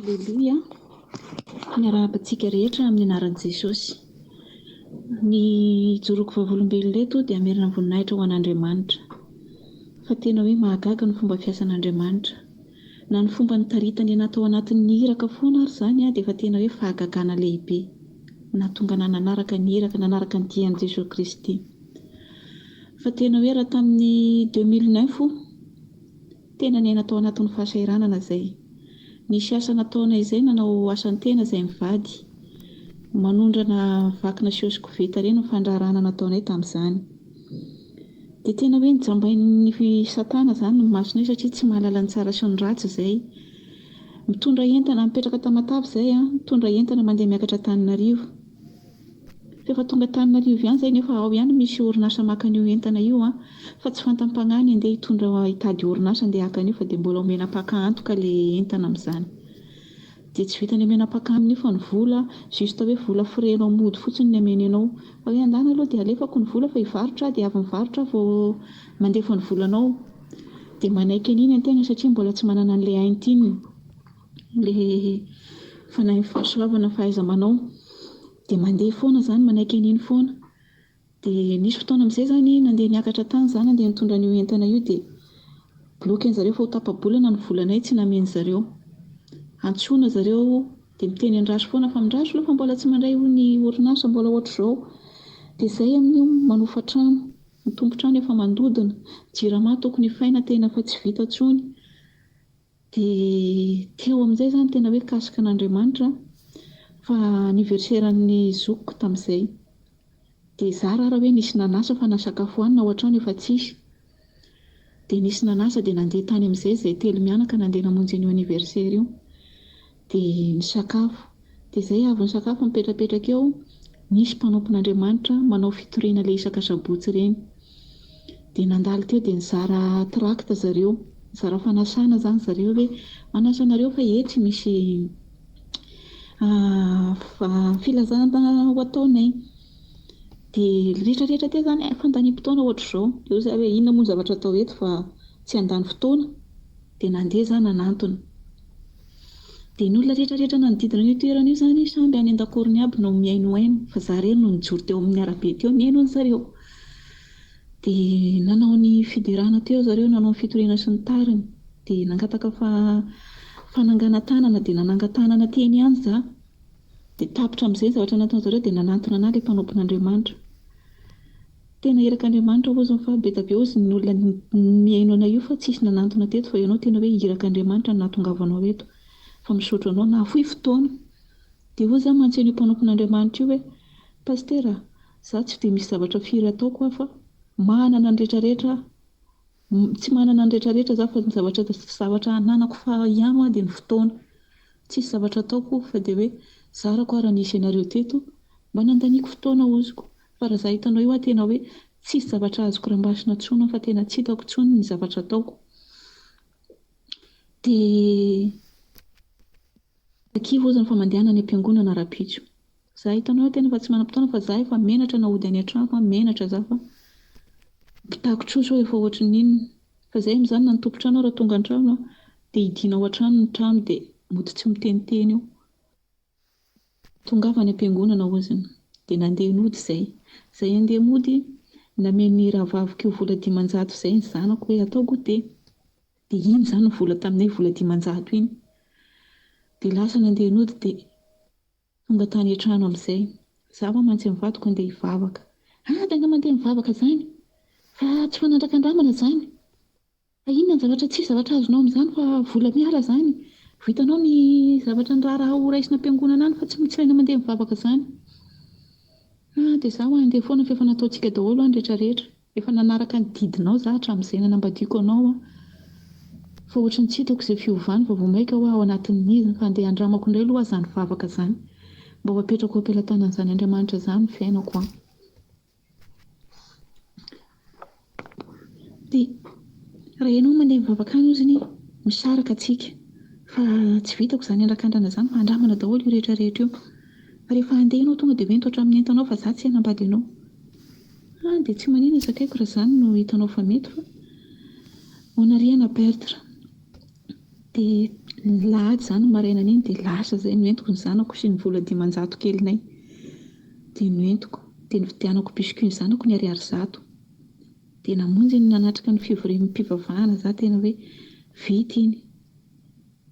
Aleloia, miarabantsika rehetra amin'ny anaran'i Jesosy. Ny joroko vavolombelona eto dia amerina voninahitra ho an'Andriamanitra. Fa tena hoe mahagaga ny fomba fiasan'Andriamanitra. Na ny fomba nitaritany natao anatin'ny iraka foana ary izany dia efa tena hoe fahagagana lehibe. Nahatonga nanaraka ny iraka, nanaraka ny dian'i Jesosy Kristy. Fa tena hoe raha tamin'ny 2009 tena ny natao anatin'ny fahasairanana izay. Nisy asa nataonay izay, nanao asan-tena izay mivady. Manondrana vakina siosikoveta ireny ny fandraharana nataonay tamin'izany. Dia tena hoe nijambain'ny satana izany ny masonay satria tsy mahalala ny tsara sy ny ratsy izay. Mitondra entana mipetraka Tamatave izay, mitondra entana mandeha miakatra Antananarivo. Fa tonga Antananarivo ihany izay nefa ao ihany misy orinasa maka an'io entana io, fa tsy fantam-panany andeha hitondra hitady orinasa andeha haka an'io, fa dia mbola omenam-pakan-antoka ilay entana amin'izany. Dia tsy vitany omenam-pakan amin'io fa ny vola, justa hoe vola firenao mody fotsiny ny amenenao. Fa hoe andana aloha dia alefako ny vola fa hivarotra dia avy mivarotra vao mandefa ny volanao. Dia manaiky an'iny an-tena satria mbola tsy manana an'ilay haintiny, ilay fanahy fahasoavana fahaiza-manao. Dia mandeha foana izany manaiky an'iny foana. Dia nisy fotoana amin'izay izany nandeha niakatra tany izany, nandeha nitondra an'io entana io dia bloqué zareo fa ho tapa-bolana ny volanay tsy nameny zareo. Antsoina zareo dia miteny andraso foana fa mindraso aloha fa mbola tsy mandray ny orinasa, mbola ohatr'izao. Dia izay amin'io manofa trano, mitombo trano efa mandodona, jirama tokony faina tena fa tsy vita intsony. Dia teo amin'izay izany tena hoe kasika an'Andriamanitra fa aniverserin'ny zokiko tamin'izay. Dia izaho raha hoe nisy nanasa fa nasakafo hanina ao an-trano efa tsisy. Dia nisy nanasa dia nandeha tany amin'izay izay telo mianaka nandeha namonjy an'io aniversera io. Dia nisakafo. Dia izay avy nisakafo mipetrapetraka eo, nisy mpanompon'Andriamanitra manao fitoriana ilay isaka sabotsy ireny. Dia nandalo teo dia nizara trakta zareo, nizara fanasana izany zareo hoe manasa anareo fa etsy misy filazana ho ataonay. Dia rehetrarehetra teo izany fandanim-potoana ohatr'izao. Dia hoy hoe inona moa ny zavatra atao eto fa tsy handany fotoana. Dia nandeha izany nanantona. Dia ny olona rehetrarehetra manodidina io toerana io izany samby any an-dakorony aby no miainoaino, fa izaho irery no nijoro teo amin'ny arabe teo miaino an'izareo. Dia nanao ny fiderana teo zareo, nanao ny fitoriana sy ny tariny. Dia nangataka fananganan-tanana dia nanangan-tanana teny ihany izaho. Dia tapitra amin'izay zavatra nataony zareo dia nanantona anahy ilay mpanompon'Andriamanitra. Tena irak'Andriamanitra hozy fa be dia be hozy ny olona miaino anay io fa tsisy nanantona teto fa ianao tena hoe irak'Andriamanitra no nahatongavanao eto. Fa misotro anao na fohy fotoana. Dia hoy izaho manontany io mpanompon'Andriamanitra io hoe pastera, izaho tsy dia misy zavatra firy ataoko fa manana ny rehetrarehetra, tsy manana ny rehetrarehetra izaho fa ny zavatra ananako fa ihany dia ny fotoana. Tsisy zavatra ataoko fa dia hoe zarako raha nisy ianareo teto mba nandaniako fotoana hoziko. Fa raha izaho hitanao io tena hoe tsisy zavatra azoko rambasina intsony fa tena tsy hitako intsony ny zavatra ataoko. Dia kivy hozy ny famandehana any am-piangonana Rapitso. Izaho hitanao tena fa tsy manam-potoana fa izaho efa menatra na hody any an-trano, menatra izaho fa mpitako troso efa ohatran'inona. Fa izay amin'izany na ny tompo-trano raha tonga an-trano dia hidiana ao an-trano ny trano dia mody tsy miteniteny eo. Tonga avy any am-piangonana hoziny dia nandeha nody izay. Izay andeha mody nameny rahavaviko vola 500 izay ny zanako hoe atao gote. Dia iny izany ny vola taminay vola 500 iny. Dia lasa nandeha nody dia tonga tany an-trano amin'izay. Izaho mantsy mivadiko andeha hivavaka. Dia mandeha mivavaka izany? Fa tsy fanandrak-andramana izany? Fa inona ny zavatra tsisy zavatra azonao amin'izany fa vola miala izany? Vitanao ny zavatra ny raha ho raisina am-piangonana any fa tsy saina mandeha mivavaka izany? Dia izaho andeha foana fa efa nataontsika daholo ny rehetrarehetra. Efa nanaraka ny didinao izaho hatramin'izay nanambadiako anao. Fa ohatran'ny tsy hitako izay fiovany fa vao maika ao anatin'ny fa andeha handramako indray aloha izany vavaka izany. Mba ho apetrako am-pelantanan'izany Andriamanitra izany ny fiainako an. Dia raha ianao mandeha mivavaka any hozy misaraka antsika. Fa tsy vitako izany andrakandrana izany fa handramana daholo io rehetrarehetra io. Fa rehefa handeha ianao tonga dia mento hatramin'ny entanao fa izaho tsy hanambady ianao. Dia tsy maninona zakaiko raha izany no hitanao fa mety fa on n'a rien à perdre. Dia Lahady izany maraina iny dia lasa izay noentiko ny zanako sy ny vola 500 kelinay. Dia noentiko, dia nividianako biscuit ny zanako ny 200. Dia namonjy ny nanatrika ny fivavahana za tena hoe vita iny.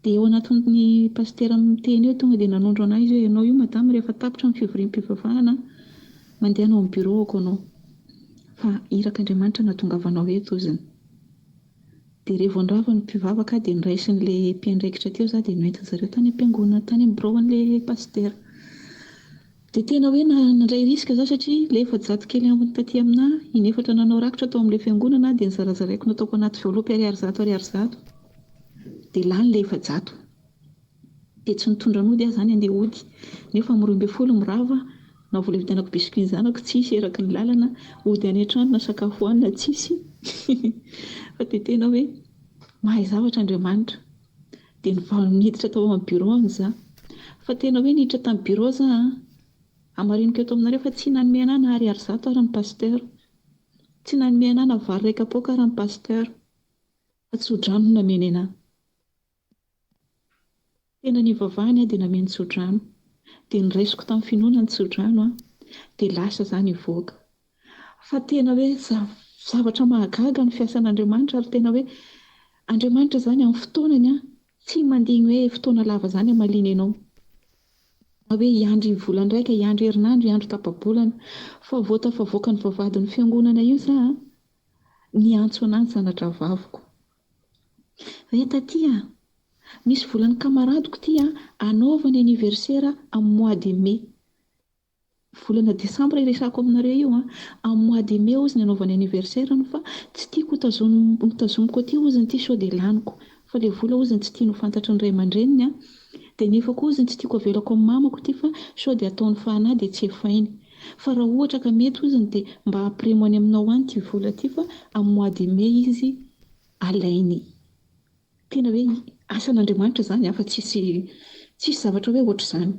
Dia eo anatin'ny pastera miteny eo tonga dia nanondro anahy izy hoe ianao io madama rehefa tapitra ny fivoriam-pivavahana mandeha anao amin'ny bureau anao. Fa iraka Andriamanitra nahatongavanao eto izany. Dia rehefa vondrava ny mpivavaka dia niraisin'ilay mpiandraikitra teo za dia noentin zareo tany am-piangonana tany amin'ny bureau an'ilay pastera. Dia tena hoe nandray risika za satria ilay efa-jato kely ambiny taty aminahy inefatra nanao rakitra tao amin'ilay fiangonana dia nizarazaraiko nataoko anaty enveloppe ariary zato. Dia lany ilay efa-jato. Dia tsy nitondra an'ody aho izany andeha hody. Nefa amin'ny 12 mirava na vola vidianako biscuit ny zanako tsisy eraky ny lalana, hody any an-trano na sakafo hohanina tsisy. Fa dia tena hoe mahay zavatra Andriamanitra. Dia niditra tao amin'ny bureau any za. Fa tena hoe niditra tamin'ny bureau za hamariniko eto aminareo fa tsy nanome anahy na ariary zato ary ny pasteur. Tsy nanome anahy na vary ray kapoaka ary ny pasteur. Fa tso-drano no nameny anahy. Tena nivavahany dia nameny tso-drano. Dia niraisiko tamin'ny finoana ny tso-drano dia lasa izany hivoaka. Fa tena hoe zavatra mahagaga ny fiasan'Andriamanitra ary tena hoe Andriamanitra izany amin'ny fotoanany tsy mandiny hoe fotoana lava izany hamalina ianao. Na hoe hiandry volana raika, hiandry herinandro, hiandry tapa-bolana. Fa vao tafavoaka ny vavahadin'ny fiangonana io za niantso anahy ny zanadra vaviko. Hoe taty misy volan'ny kamaradiko ty anaovany aniversera amin'ny mois de mai. Volana desambra iresako aminareo io amin'ny mois de mai ozy ny anaovany aniversera fa tsy tiako tazomiko aty ozy ny ty sao dia laniko. Fa ilay vola ozy ny tsy tiany ho fantatry ny ray aman-dreniny dia nefa koa ozy ny tsy tiako avelako amin'ny mamako ty fa sao dia ataony fanahy dia tsy efainy. Fa raha ohatra ka mety ozy dia mba hampiremo any aminao any ty vola ty fa amin'ny mois de mai izy alainy. Tena hoe asan'Andriamanitra izany fa tsisy zavatra hoe ohatr'izany.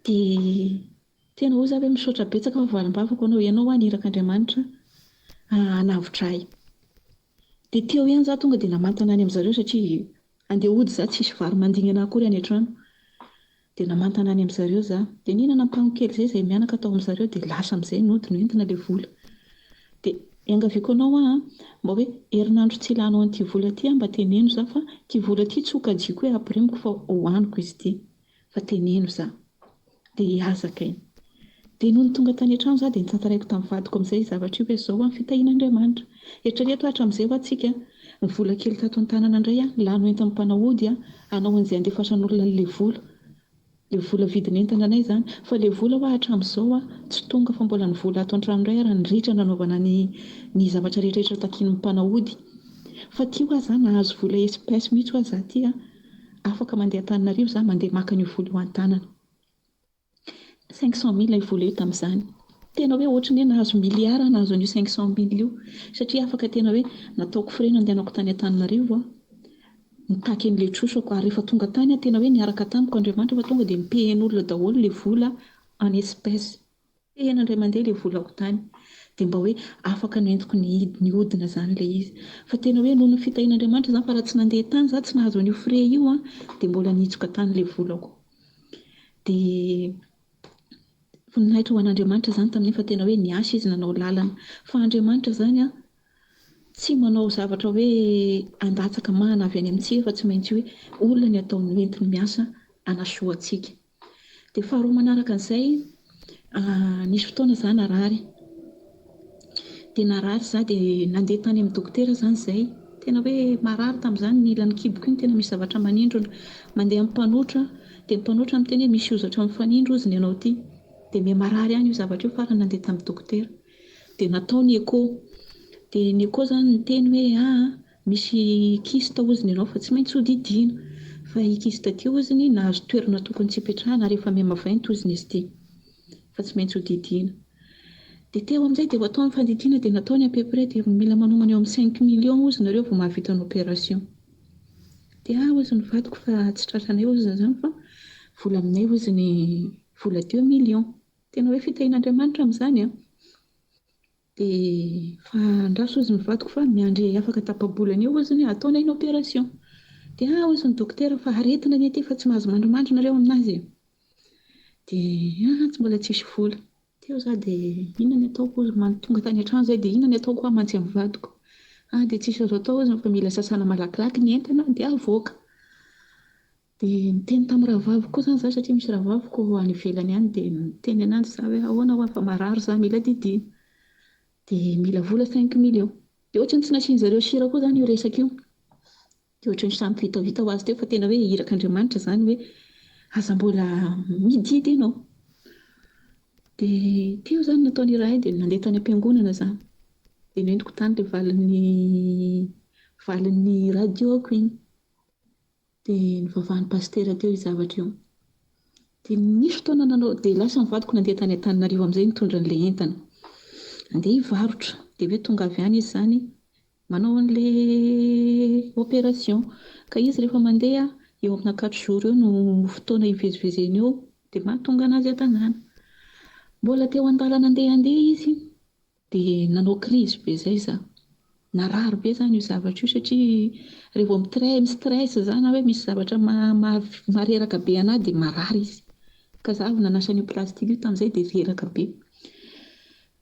Dia tena hoe za hoe misaotra betsaka fa valim-bavako anao ianao niraka Andriamanitra hanavotra ahy. Dia teo ihany za tonga dia namantana any amin'izareo satria andeha hody za tsisy vary mandingana akory any an-trano. Dia namantana any amin'izareo za. Dia ninana ampango kely izay mianaka tao amin'izareo dia lasa amin'izay nody noentina ilay vola. Dia iangaviako anao mba hoe herinandro tsy ilanao an'ity vola ty mba teneno za fa ty vola ty tsy ho kajiako hoe ampiremoko fa hohaniko izy ty. Fa teneno za. Dia hiazaka iny. Dia noho ny tonga tany an-trano za dia nitantaraiko tamin'ny vadiko amin'izay zavatra io hoe izao ny fitahian'Andriamanitra. Eritrereto hatramin'izay atsika ny vola kely tato an-tanana indray lany entin'ny mpanahody hanao an'izay andefasan'olona an'ilay vola. Ilay vola vidin'entana anay izany. Fa ilay vola hatramin'izao tsy tonga fa mbola ny vola ato an-trano indray raha niritra nanaovana ny zavatra rehetrarehetra takin'ny mpanahody. Fa ty ho aza nahazo vola espèce mihitsy ho aza ty afaka mandeha Antananarivo za mandeha maka ny vola eo an-tanana. 500 000 vola io tamin'izany. Tena hoe ohatran'ny hoe nahazo miliara nahazo an'io 500 000 io satria afaka tena hoe nataoko frais nandehanako tany Antananarivo nitaky an'ilay trosako ary rehefa tonga tany tena hoe niaraka tamiko Andriamanitra fa tonga dia nipehen'olona daholo ilay vola en espèce. Pehena indray mandeha ilay volako tany. Dia mba hoe afaka noentiko nihodina izany ilay izy. Fa tena hoe noho ny fitahian'Andriamanitra izany fa raha tsy nandeha tany za tsy nahazo an'io frais io dia mbola nitsoka tany ilay volako. Dia voninahitra ho an'Andriamanitra izany tamin'iny fa tena hoe niasa izy nanao lalana. Fa Andriamanitra izany tsy manao zavatra hoe andatsaka manavy any amintsika fa tsy maintsy hoe olona ny ataony hoentiny miasa hanasoa antsika. Dia faharoa manaraka an'izay nisy fotoana za narary. Dia narary za dia nandeha tany amin'ny dokotera izany izay. Tena hoe marary tamin'izany ny ilan'ny kiboko iny tena misy zavatra manindrona. Mandeha amin'ny mpanoatra dia ny mpanoatra miteny hoe misy ozatra amin'ny fanindro ozy ny ianao ty. Dia me marary ihany io zavatra io farany nandeha tamin'ny dokotera. Dia natao ny écho. Dia ny écho izany niteny hoe misy kista ozy ny ianao fa tsy maintsy hodidina. Fa i kista ty ozy ny nahazo toerana tokony tsy hipetrahana rehefa mihamavainty ozy ny izy ty. Fa tsy maintsy hodidina. Dia teo amin'izay dia atao ny fandidiana dia natao ny à peu près dia mila manomana eo amin'ny 5 millions ozy nareo vao mahavita ny opération. Dia ozy ny vadiko fa tsy tratranay ozy izany fa vola aminay ozy ny vola 2 millions. Tena hoe fitahian'Andriamanitra amin'izany Dia fa andraso ozy ny vadiko fa miandry afaka tapa-bolana eo ozy ny ataonay ny opération. dia hozy ny dokotera fa aretina ny aty fa tsy mahazo mandrimandry nareo aminazy. Dia tsy mbola tsisy vola. Teo za dia inona ny ataoko hozy tonga tany an-trano izay dia inona ny ataoko mantsy amin'ny vadiko. Dia tsisy azo atao hozy fa mila sasana malakilaky ny entana dia avoaka. Dia niteny tamin'ny rahavaviko koa izany za satria misy rahavaviko any ivelany any dia niteny ananjy za hoe ahoana ho fa marary za mila didiana. Dia mila vola 5 millions. Dia ohatrany tsy nasiany zareo sira koa izany io resaka io. Dia ohatrany samy vitavita ho azy teo fa tena hoe hirak'Andriamanitra izany hoe aza mbola mididy ianao. Dia teo izany nataony iray dia nandeha tany am-piangonana izany. Dia nentiko tany ilay valin'ny radioko iny. Dia nivavahan'ny pastera teo io zavatra io. Dia nisy fotoana nanao dia lasa ny vadiko nandeha tany Antananarivo amin'izay nitondra an'ilay entana. Andeha hivarotra dia hoe tonga avy any izy izany manao an'ilay opération. Ka izy rehefa mandeha eo amina 4 jours eo no fotoana hivezivezeny eo dia mahatonga anazy an-tanàna. Mbola teo an-dalana andeha izy dia nanao crise be izay za. Narary be izany io zavatra io satria rehefa mi-stress izany hoe misy zavatra mareraka be anahy dia marary izy. Ka za avy nanasa an'io plastika io tamin'izay dia reraka be.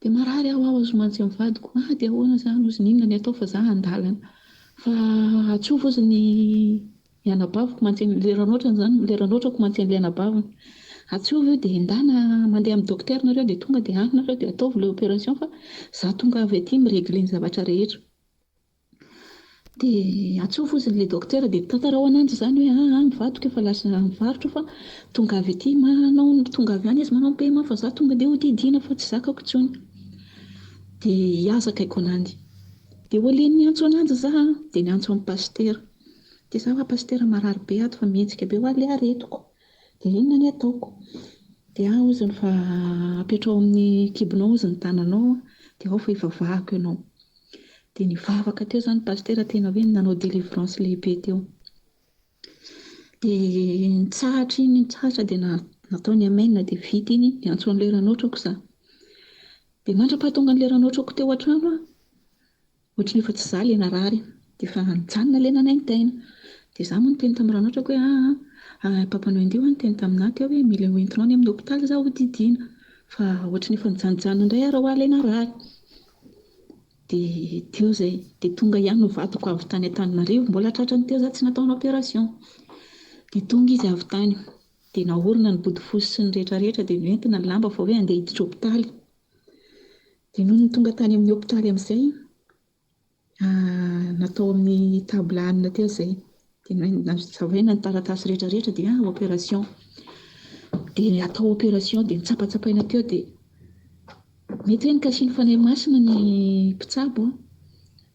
Dia marary aho azo mantsy amin'ny vadiko. Dia ahoana izany hozy inona ny atao fa za an-dalana. Fa atsovo hozy ny anabaviko mantsy ilay ranotrako mantsy an'ilay anabaviny. Atsovo io dia endana mandeha amin'ny dokotera nareo dia tonga dia any nareo dia ataovy ilay opération fa za tonga avy aty miregle ny zavatra rehetra. Dia atsovo hozy ilay dokotera dia tantarao ananjy izany hoe ny vadiko efa lasa mivarotra fa tonga avy aty tonga avy any izy manao paiement fa za tonga dia hodidiana fa tsy zakako intsony. Dia hiazaka aiko ananjy. Dia hoalen'ny niantso ananjy za dia niantso amin'ny pastera. Dia za pastera marary be ato fa mihetsika be ho ilay aretiko. Dia inona ny ataoko? Dia hozy fa apetrao amin'ny kibonao hozy ny tananao dia ao fa hivavahako ianao. Dia nivavaka teo izany pastera tena hoe nanao délivrance lehibe teo. Dia nitsahatra dia nataony amen dia vita iny niantso an'ilay ranotrako za. Dia mandra-pahatonga an'ilay ranotrako teo an-trano ohatran'ny efa tsy za ilay narary dia efa nijanona ilay nanaintaina. Dia za moa niteny tamin'ny ranotrako hoe papanoe ndio niteny taminah teo hoe mila hoentinao any amin'ny hopitaly za hodidiana fa ohatran'ny efa nijanonjanona indray aho raha ho ilay narary. Dia teo izay dia tonga ihany no vadiko avy tany Antananarivo mbola tratrany teo za tsy nataony opération. Dia tonga izy avy tany dia naorina ny bodifosy sy ny rehetrarehetra dia noentina ny lamba fa hoe andeha hiditra hopitaly. Dia noho ny tonga tany amin'ny hopitaly amin'izay natao amin'ny tablanina teo izay. Dia nazavaina ny taratasy rehetrarehetra dia opération. Dia atao opération dia nitsapatsapaina teo dia mety hoe nikasiany fanahy masina ny mpitsabo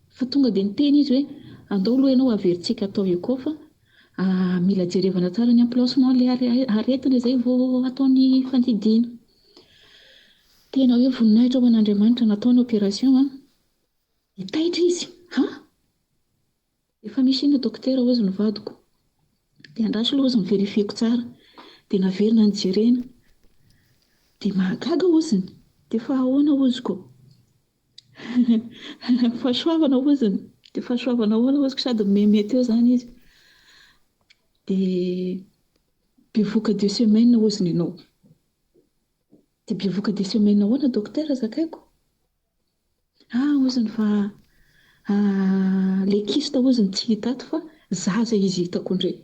fa tonga dia niteny izy hoe andao aloha ianao averintsika atao eco fa mila jerevana tsara ny emplacement ilay aretina izay vao ataony fandidiana. Tena hoe voninahitra ho an'Andriamanitra nataony opération hitaitra izy. Efa misy inona dokotera hozy ny vadiko. Dia andraso aloha hozy miverifieko tsara. Dia naverina ny jerena. Dia mahagaga hoziny. Dia fa ahoana hoziko? Fahasoavana hoziny. Dia fahasoavana ahoana hoziko sady meme teo izany izy. Dia bevoka 2 semaines hoziny ianao. Dia bevoka 2 semaines ahoana dokotera zakaiko? Hoziny fa lekista hoziny tsy hita ato fa zaza izy hitako indray.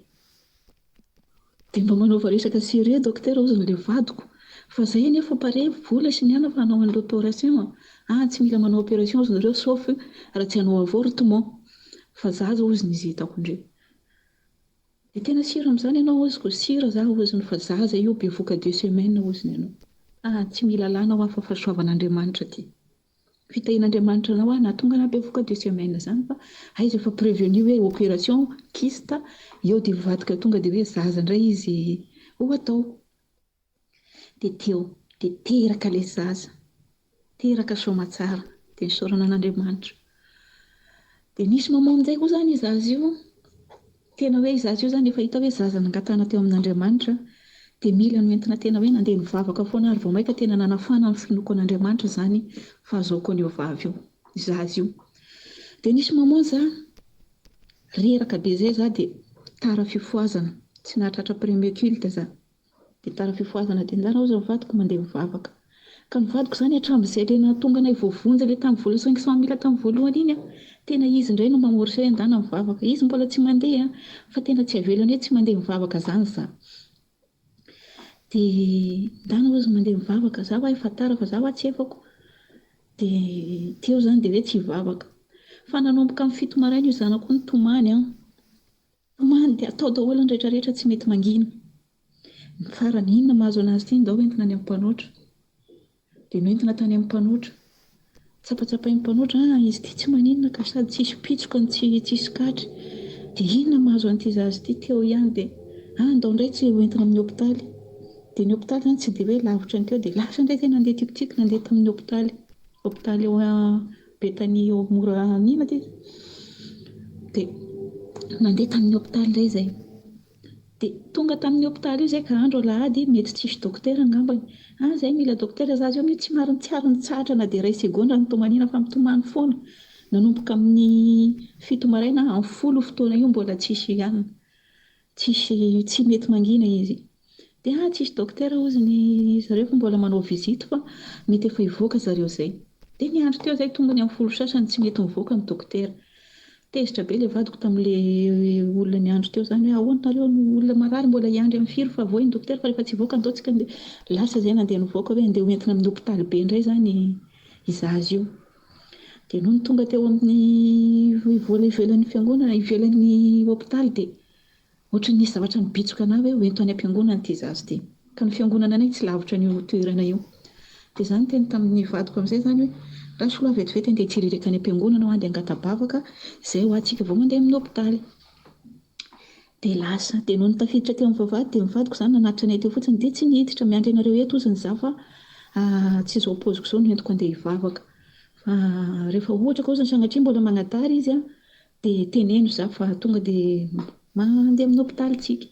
Dia mba manaova resaka sérieux dokotera hoziny ilay vadiko. Fa izay anefa pare vola sy niana fa hanao an'ilay opération. Tsy mila manao opération hoziny ireo sauf raha tsy hanao avortement. Fa zaza hoziny izy hitako indray. Dia tena sira amin'izany ianao hoziko. Sira za hoziny fa zaza io bevoka 2 semaines hoziny ianao. Tsy mila lana ho afa fahasoavan'Andriamanitra ty. Fitahian'Andriamanitra anao nahatonga na bevoka 2 semaines izany fa aiza efa prévenu hoe opération kyste eo dia mivadika tonga dia hoe zaza indray izy ho atao. Dia teo dia teraka ilay zaza. Teraka soamatsara dia nisaorana an'Andriamanitra. Dia nisy mamono-jay koa izany zaza io. Tena hoe zaza io izany efa hita hoe zaza nangatana teo amin'Andriamanitra. Dia mila no entina tena hoe nandeha nivavaka foana ary vao maika tena nanafana ny finoko an'Andriamanitra izany fa azahoako an'io vavy io, zaza io. Dia nisy mamonjy reraka be izay za dia tara fifoazana, tsy nahatratra prémécule za. Dia tara fifoazana dia nizara ozy nivadiko mandeha mivavaka. Ka nivadiko izany hatramin'izay ilay nahatonga anay voavonjy ilay tamin'ny vola 500 000 tamin'ny voalohany iny a, tena izy indray no mamôrisay an-dana mivavaka. Izy mbola tsy mandeha fa tena tsy havelany hoe tsy mandeha mivavaka izany za. Dia ndana ozy mandeha mivavaka, za efa tara fa za tsy efako. Dia teo izany dia hoe tsy hivavaka. Fa nanomboka amin'ny 7 maraina io zanako nitomany. Tomany dia atao daholo ny rehetrarehetra tsy mety mangina. Ny farany inona mahazo anazy ity ndao entina any amin'ny mpanoatra. Dia noentina tany amin'ny mpanoatra. Tsapatsapain'ny mpanoatra, izy ity tsy maninona ka sady tsisy pitsoka ny tsisy katry. Dia inona mahazo an'ity zaza ity teo ihany dia ndao indray tsy hoentina amin'ny hôpitaly. Dia ny hôpitaly izany tsy dia hoe lavitra ny teo dia lasa indray tena nandeha tiako nandeha tamin'ny hôpitaly. Hôpitaly eo Betany eo Mora anina ity. Dia nandeha tamin'ny hôpitaly indray izay. Dia tonga tamin'ny hôpitaly io izay ka andro alahady mety tsisy dokotera angambany. Izay mila dokotera zaza io mihitsy tsy ary nitsahatra na dia iray segondra nitomaniana fa mitomany foana. Nanomboka amin'ny 7 maraina amin'ny 10 fotoana io mbola tsisy ihany. Tsy mety mangina izy. Dia tsisy dokotera ozy ny zareo fa mbola manao vizity fa mety efa hivoaka zareo izay. Dia ny andro teo izay tonga ny amin'ny 10 sasany tsy mety mivoaka ny dokotera. Tezitra be ilay vadiko tamin'ilay olona ny andro teo izany hoe ahoana nareo ny olona marary mbola hiandry amin'ny firy fa voa ny dokotera fa rehefa tsy hivoaka andaontsika. Lasa izay nandeha nivoaka hoe andeha hoentina amin'ny hôpitaly be indray izany izazy io. Dia noho ny tonga teo amin'ny vola ivelan'ny fiangonana, ivelan'ny hôpitaly dia ohatran'ny nisy zavatra nibitsoka anahy hoe hoento any am-piangonana ity zaza ity. Ka ny fiangonana anay tsy lavitra an'io toerana io. Dia izany teny tamin'ny vadiko amin'izay izany hoe raha soa vetivety andeha hitsiririka any am-piangonana ao andeha hangata-bavaka izay ho antsika vao mandeha amin'ny hôpitaly. Dia lasa dia noho ny tafiditra teo amin'ny vavahady dia ny vadiko izany nanatitra anay teo fotsiny dia tsy niditra miandry anareo eto ozy ny za fa tsy izao paoziko izao no entiko andeha hivavaka. Fa rehefa ohatra ka ozy ny sanatria mbola magnadary izy dia teneno za fa tonga dia mandeha amin'ny hôpitaly tsika.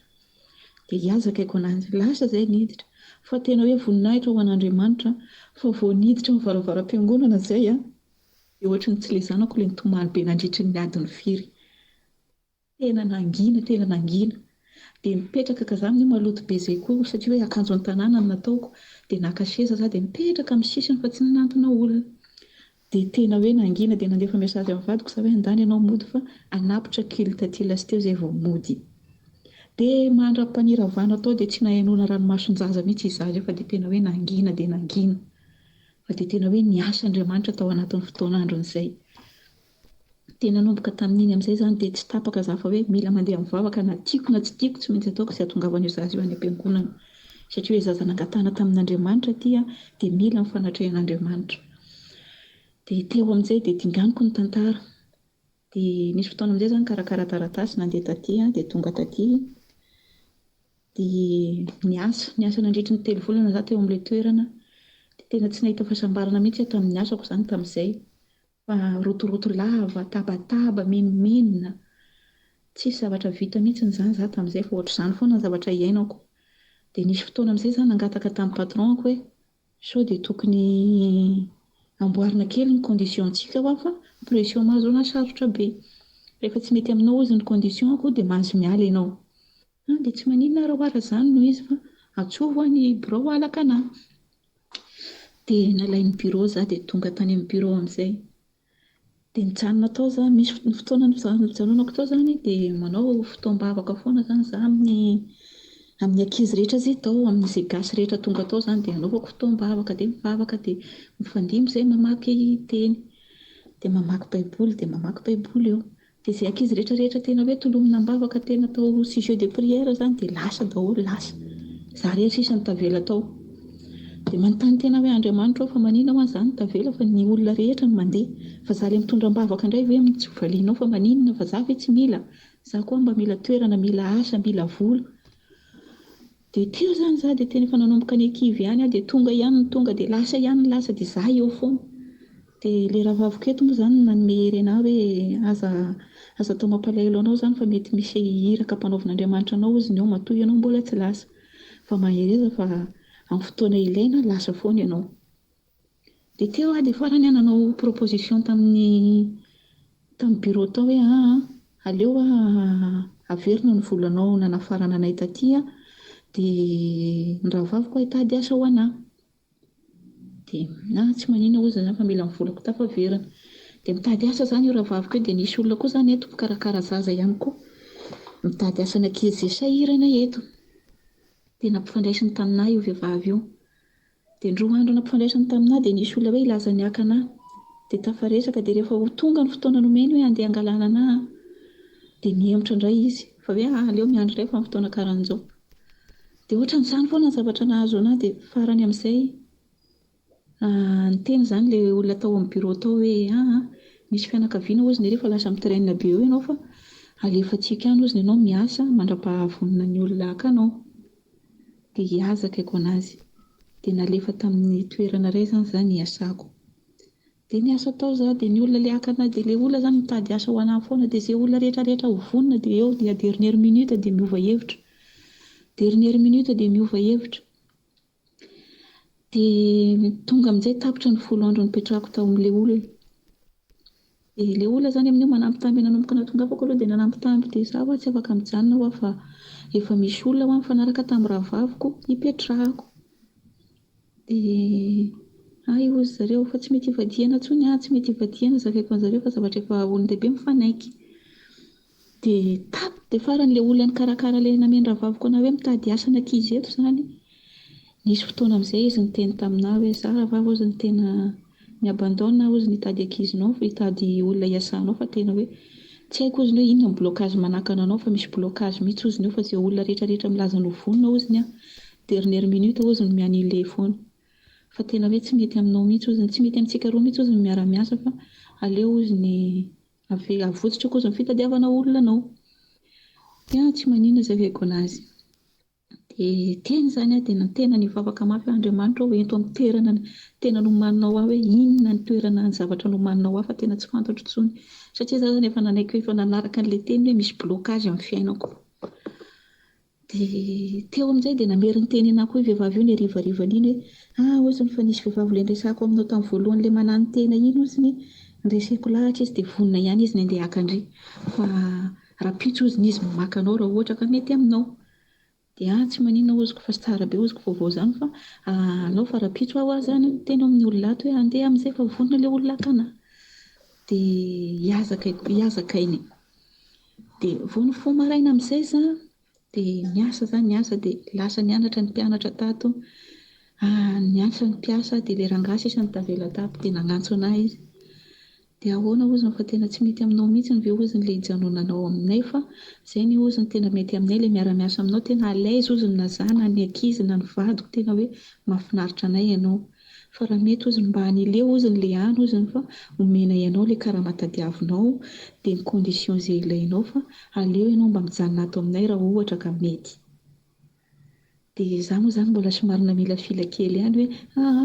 Dia hiazaka aiko ananjy. Lasa izay niditra. Fa tena hoe voninahitra ho an'Andriamanitra fa vao niditra ny varavaram-piangonana izay dia ohatran'ny tsy ilay zanako ilay nitomany be nandritry ny adiny firy. Tena nangina. Dia mipetraka ka za amin'io maloto be izay koa satria hoe akanjo an-tanàna no nataoko. Dia naka seza za dia mipetraka amin'ny sisiny fa tsy nanantona olona. Dia tena hoe nangina dia nandefa mesazy amin'ny vadiko za hoe andany ianao mody fa anapotra kilita aty lasteo izay vao mody. Dia mandram-paniravana tao dia tsy nahenoana ranomason-jaza mihitsy izazy fa dia tena hoe nangina. Fa dia tena hoe niasa Andriamanitra tao anatin'ny fotoan'andron'izay. Dia nanomboka tamin'iny amin'izay izany dia tsy tapaka za fa hoe mila mandeha mivavaka na tiako na tsy tiako tsy maintsy ataoko izay hahatongavan'io zaza io any am-piangonana. Satria hoe zaza nangatahana tamin'Andriamanitra aty dia mila ny fanatrehan'Andriamanitra. Dia teo amin'izay dia dinganiko ny tantara. Dia nisy fotoana amin'izay izany karakara taratasy nandeha taty dia tonga taty. Dia niasa nandritra ny 3 volana za teo amin'ilay toerana. Dia tena tsy nahita fahasambarana mihitsy tamin'ny asako izany tamin'izay. Fa rotoroto lava, tabataba, menomenona. Tsisy zavatra vita mihitsy izany za tamin'izay fa ohatr'izany foana ny zavatra iainako. Dia nisy fotoana amin'izay za nangataka tamin'ny patronako hoe sao dia tokony amboarina kely ny condition-ntsika fa pression mahazo anahy sarotra be. Rehefa tsy mety aminao ozy ny condition-ko dia mahazo miala ianao. Dia tsy maninona raha izany noho izy fa atsovo ny birao alaka anahy. Dia nalain'ny birao za dia tonga tany amin'ny birao amin'izay. Dia nijanona tao za, misy fotoana nijanonako tao izany dia manao fotoam-bavaka foana izany za amin'ny ankizy rehetra izay tao, amin'izay gasy rehetra tonga tao izany dia anaovako fotoam-bavaka dia mivavaka dia mifandimby izay mamaky teny. Dia mamaky baiboly eo. Dia izay ankizy rehetra tena hoe tolomina mivavaka tena tao sujet de prière izany dia lasa daholo. Za rery sisa ny tavela tao. Dia manontany tena hoe Andriamanitra aho fa maninona ho an'izany tavela fa ny olona rehetra no mandeha. Fa za ilay mitondra mivavaka indray hoe tsy valianao fa maninona fa za ve tsy mila. Za koa mba mila toerana, mila asa, mila vola. Dia teo izany za dia tena efa nanomboka ny ankivy ihany dia tonga dia lasa dia za eo foana. Dia ilay rahavaviko eto moa izany nanome hery anahy hoe aza atao mampalahelo anao izany fa mety misy iraka ampanaovin'Andriamanitra anao ozy ny ao matoy ianao mbola tsy lasa. Fa mahereza fa amin'ny fotoana ilaina lasa foana ianao. Dia teo dia farany nanao proposition tamin'ny bureau tao hoe aleo averina ny volanao nanafarana anay taty dia ny rahavaviko hitady asa ho anahy. Dia tsy maninona hozy izany fa mila ny volako tafaverina. Dia mitady asa izany io rahavaviko io dia nisy olona koa izany eto mikarakara zaza ihany koa. Mitady asan'ankizy izay sahirana eto. Dia nampifandraisiny taminahy io vehivavy io. Dia ny roa andro nampifandraisiny taminahy dia nisy olona hoe hilaza ny akanahy. Dia tafaresaka dia rehefa ho tonga ny fotoana nomeny hoe handeha hangalana anahy dia nihemotra indray izy fa hoe aleo miandry indray fa ny fotoana karan'izao. Dia ohatran'izany foana ny zavatra nahazo anahy dia farany amin'izay niteny izany ilay olona tao amin'ny bureau tao hoe misy fianakaviana hozy ny rehefa lasa mitrainina be eo ianao fa alefantsika any hozy ianao miasa mandra-pahavonina ny olona hakanao. Dia hiazakaiko anazy. Dia nalefa tamin'ny toerana iray izany hiasako. Dia niasa tao zaho dia ny olona ilay hakanahy dia ilay olona izany mitady asa ho anahy foana dia izay olona rehetrarehetra ho vonona dia eo dia dernière minute dia miova hevitra. Dernière minute dia miova hevitra. Dia tonga amin'izay tapitra ny folo andro nipetrahako tao amin'ilay olona. Dia ilay olona izany amin'io manampitamby nanomboka natongavako aloha dia nanampitamby dia izaho tsy afaka mijanona ho fa efa misy olona ho mifanaraka tamin'ny rahavaviko hipetrahako. Dia hozy zareo fa tsy mety hivadihana intsony tsy mety hivadihana zakaiko an'izareo fa zavatra efa olon-dehibe mifanaiky. Dia faran'ilay olona nikarakara ilay nameny rahavaviko anahy hoe mitady asan'ankizy eto izany. Nisy fotoana amin'izay izy niteny taminahy hoe izaho rahavavy hozy ny tena miabandona hozy nitady ankizinao fa hitady olona hiasanao fa tena hoe tsy haiko hozy hoe inona ny blocage manakana anao fa misy blocage mihitsy hozy io fa izay olona rehetrarehetra milaza ny vonona hozy dernière minute hozy ny mian'ilay foana. Fa tena hoe tsy mety aminao mihitsy hozy tsy mety amintsika roa mihitsy hozy ny miara-miasa fa aleo hozy ny avotsitra koa hozy ny fitadiavana olona anao. Dia tsy maninona zakaiko anazy. Dia teny izany dia tena nivavaka mafy Andriamanitra hoe ento amin'ny toerana tena nomaninao ahy hoe inona ny toerana ny zavatra nomaninao ahy fa tena tsy fantatro intsony. Satria izaho izany efa nanaiky efa nanaraka an'ilay teny hoe misy blocage amin'ny fiainako. Dia teo amin'izay dia namery ny teny anahy koa vehivavy io ny harivarivan'iny hoe hozy ny fa nisy vehivavy ilay niresahako aminao tamin'ny voalohany ilay manano tena iny hozy ny niresahako lahatra izy dia vonona ihany izy ny handeha haka-ndry. Fa rapitso hozy ny izy maka anao raha ohatra ka mety aminao. Dia tsy maninona hoziko fa tsara be hoziko vaovao izany fa alao fa rapitso aho izany teny amin'ny olona ato hoe handeha amin'izay fa vonona ilay olona hakanahy. Dia hiazakainy. Dia vao ny fo maraina amin'izay dia niasa dia lasa nianatra ny mpianatra tato. Niasa ny mpiasa dia ilay rangahy sisa ny tavela tato dia nagnantso anahy izy. Dia ahoana hozy fa tena tsy mety aminao mihitsy ny ve hozy ilay hijanonanao aminay fa izay ny hozy ny tena mety aminay ilay miara-miasa aminao tena alaiza hozy ny nazana ny ankizy na ny vadiko tena hoe mahafinaritra anay ianao. Fa raha mety hozy mba hanileo hozy ilay any hozy fa omena ianao ilay karaha-matadiavinao dia ny condition izay ilainao fa aleo ianao mba mijanona ato aminay raha ohatra ka mety. Dia izaho moa izany mbola somary namilafila kely ihany hoe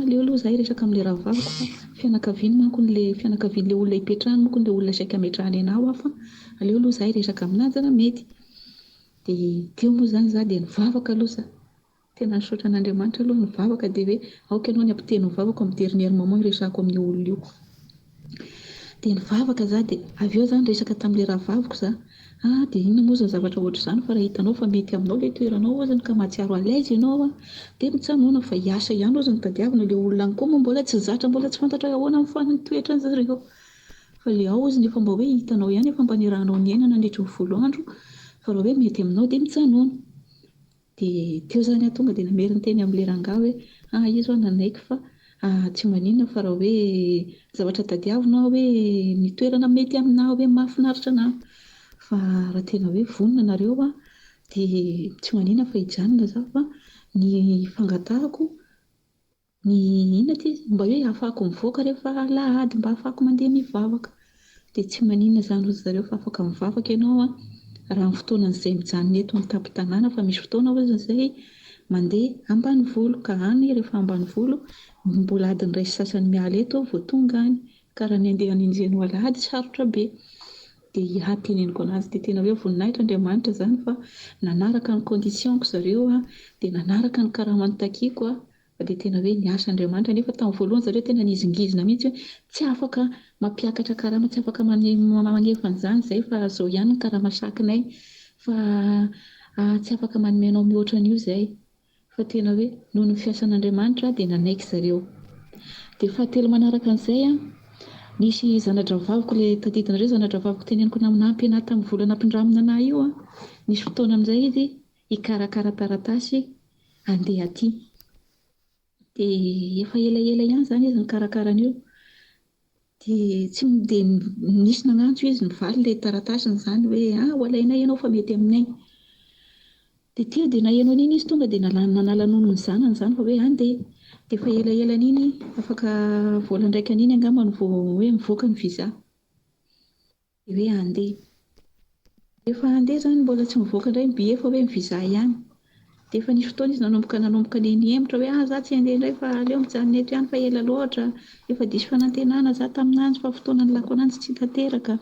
aleo aloha izaho hiresaka amin'ilay rahavaviko fa fianakaviany manko ilay fianakavian'ilay olona hipetrahany manko ilay olona saika hametrahany anahy fa aleo aloha izaho hiresaka amin'azy raha mety. Dia teo moa izany izaho dia nivavaka aloha izaho. Tena nisaotra an'Andriamanitra aloha nivavaka dia hoe aoka ianao ny ampiteny nivavaka amin'ny dernière moment hiresahako amin'ny olona io. Dia nivavaka izaho dia avy eo izaho niresaka tamin'ilay rahavaviko izaho. Dia inona moa izany zavatra ohatr'izany fa raha hitanao fa mety aminao ilay toeranao hozy ka mahatsiaro alaiza ianao dia mitsanona fa hiasa ihany hozy ny tadiavina ilay olona any koa moa mbola tsy zatra mbola tsy fantatra hoe ahoana amin'ny toetrany zareo. Fa ilay ao hozy efa mba hoe hitanao ihany efa mba nirahanao ny aina nandritry ny folo andro fa raha hoe mety aminao dia mitsanona. Dia teo izany tonga dia namery ny teny amin'ilay rangahy hoe izy ao nanaiky fa tsy maninona fa raha hoe zavatra tadiavinao hoe ny toerana mety aminahy hoe mahafinaritra anahy. Fa raha tena hoe vonona nareo dia tsy maninona fa hijanona izaho fa ny fangatahako ny inona ity mba hoe ahafahako mivoaka rehefa alahady mba ahafahako mandeha mivavaka. Dia tsy maninona izany hozy zareo fa afaka mivavaka ianao raha amin'ny fotoanan'izay mijanona eto amin'ny tampon-tanàna fa misy fotoana hozy izay mandeha ambanivolo ka any rehefa ambanivolo mbola adiny iray sy sasany miala eto vao tonga any ka raha ny handeha haninjeno alahady sarotra be. Dia teneniko anazy dia tena hoe voninahitra Andriamanitra izany fa nanaraka ny conditionko zareo dia nanaraka ny karama notakiako dia tena hoe niasa Andriamanitra nefa tamin'ny voalohany zareo tena nizingizina mihitsy hoe tsy afaka mampiakatra karama tsy afaka manefana izany izay fa izao ihany ny karama sakinay fa tsy afaka manomenao mihoatra an'io izay fa tena hoe noho ny fiasan'Andriamanitra dia nanaiky zareo. Dia fahatelo manaraka an'izay nisy zanadra vaviko ilay tadidinareo zanadra vaviko teneniko naminampy anahy tamin'ny vola nampindramina anahy io nisy fotoana amin'izay izy hikarakara taratasy handeha aty. Dia efa elaela ihany izany izy nikarakara an'io. Dia tsy dia nisy nagnantso izy nivaly ilay taratasiny izany hoe ho alainay ianao fa mety aminay. Dia teo dia nahenao an'iny izy tonga dia nanala nono ny zanany izany fa hoe andeha. Dia efa elaela an'iny afaka voalandraika an'iny angamba no hoe mivoaka ny visa. Dia hoe andeha. Efa andeha izany mbola tsy mivoaka indray ny billet fa hoe ny visa ihany. Dia efa nisy fotoana izy nanomboka nihemitra hoe za tsy handeha indray fa aleo mijanona eto ihany fa ela loatra. Efa diso fanantenana za taminanjy fa fotoana nilako ananjy tsy tanteraka.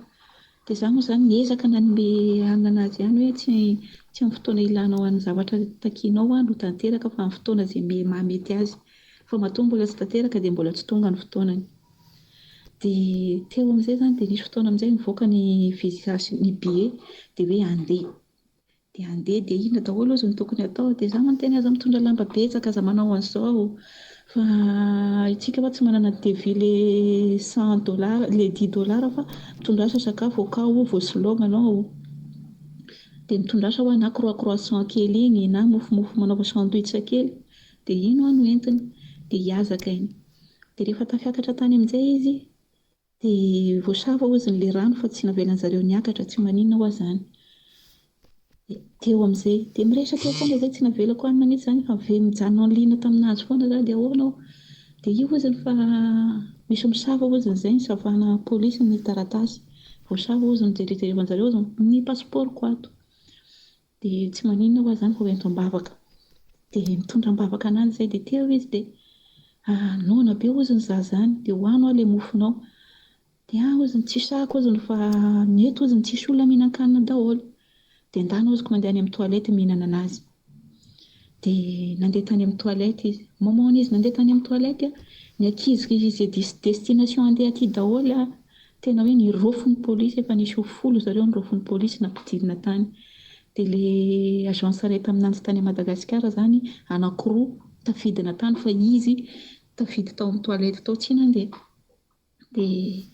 Dia za moa izany niezaka nanome anina anazy ihany hoe tsy amin'ny fotoana ilanao amin'ny zavatra takianao no tanteraka fa amin'ny fotoana izay mahamety azy. Fa matoa mbola tsy tanteraka dia mbola tsy tonga ny fotoanany. Dia teo amin'izay izany dia nisy fotoana amin'izay nivoaka ny visa sy ny billet dia hoe andeha. Dia andeha dia inona daholo izy no tokony atao. Dia za manontany aza mitondra lamba betsaka aza manao an'izao fa isika fa tsy manana devis ilay $100 ilay $10 fa mitondrasa sakafo ao voasilogna anao. Dia mitondrasa ho na croissant kely iny na mofomofo manaova sandwich kely dia ino no entiny dia hiazaka iny. Dia rehefa tafiakatra tany amin'izay izy dia voasava hozy ilay rano fa tsy navelan'izareo niakatra tsy maninona ho izany. Teo amin'izay dia miresaka eo foana izay tsy navelako hanina mihitsy izany fa mijanona liana taminazy foana za dia ahoana ao. Dia io hoziny fa misy misava hoziny izay nisavana pôlisy ny taratasy. Voasava hoziny jerijerevan'izareo ny pasipaoriko ato. Dia tsy maninona ho izany fa hoento am-bavaka. Dia mitondra am-bavaka ananjy izay dia teo izy dia noana be hoziny za izany dia hoano ilay mofonao. Dia hoziny tsy sahako hoziny fa neto hoziny tsisy olona mihinan-kanina daholo. Dia endahina hoziko mandeha any amin'ny toalety mihinana anazy. Dia nandeha tany amin'ny toalety izy. Moments izy nandeha tany amin'ny toalety ny ankizy izay destination handeha aty daholo tena hoe nirofo ny pôlisy efa nisy ho folo zareo nirofo ny pôlisy nampidinina tany. Dia ilay agence rehetra aminanjy tany Madagasikara izany anankiroa tafidina tany fa izy tafidy tao amin'ny toalety tao tsy nandeha. Dia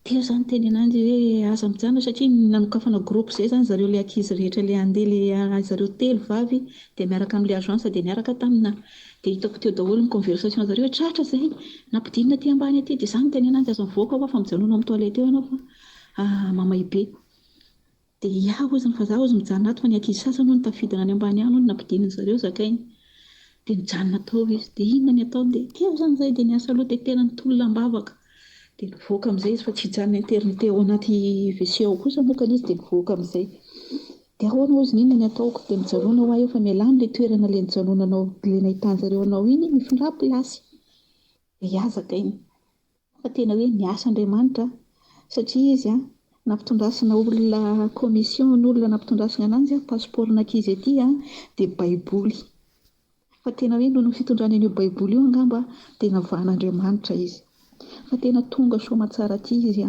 teo izany teny ananjy hoe aza mijanona satria nanokafana groupe izay izany zareo ilay ankizy rehetra ilay handeha ilay zareo telo vavy dia miaraka amin'ilay agence dia niaraka taminahy. Dia hitako teo daholo ny conversation zareo hoe tratra izay nampidinina aty ambany aty dia izany teny ananjy aza mivoaka fa mijanona amin'ny toalety eo ianao fa mamay be. Dia hoziny fa za hozy mijanona ato fa ny ankizy sasany hono tafidina any ambany any hono nampidinina zareo zakainy. Dia mijanona tao izy dia inona ny ataony dia teo izany izay dia niasa aloha tetehana ny tolona-bavaka. Dia nivoaka amin'izay izy fa tsy hijanona internité ao anaty WC ao kosa mokany izy dia nivoaka amin'izay. Dia ahoana hozy inona ny ataoko dia mijanona ho ahy eo fa mialany ilay toerana ilay nijanonanao ilay nahitan-jareo anao iny mifindra plasy. Dia hiazaka iny. Fa tena hoe niasa Andriamanitra satria izy nampitondrasana olona commission n'olona nampitondrasana ananjy pasipaorin'ankizy aty dia baiboly. Fa tena hoe noho ny fitondrana an'io baiboly io angamba dia navahan'Andriamanitra izy. Fa tena tonga soa tsara aty izy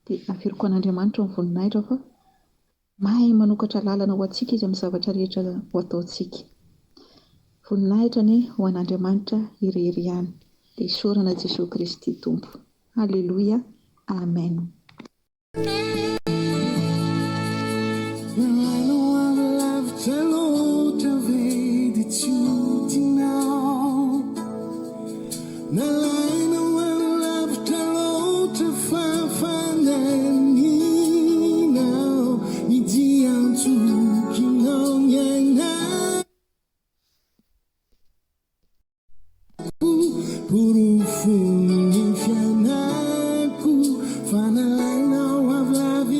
dia averiko an'Andriamanitra ny voninahitra fa mahay manokatra lalana ho antsika izy amin'ny zavatra rehetra ho ataontsika. Voninahitra ho an'Andriamanitra irery ihany. Dia isaorana Jesosy Kristy Tompo. Alleluia. Amen. Puro fundo infianaku, fanalaina o avlavi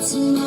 Tonight.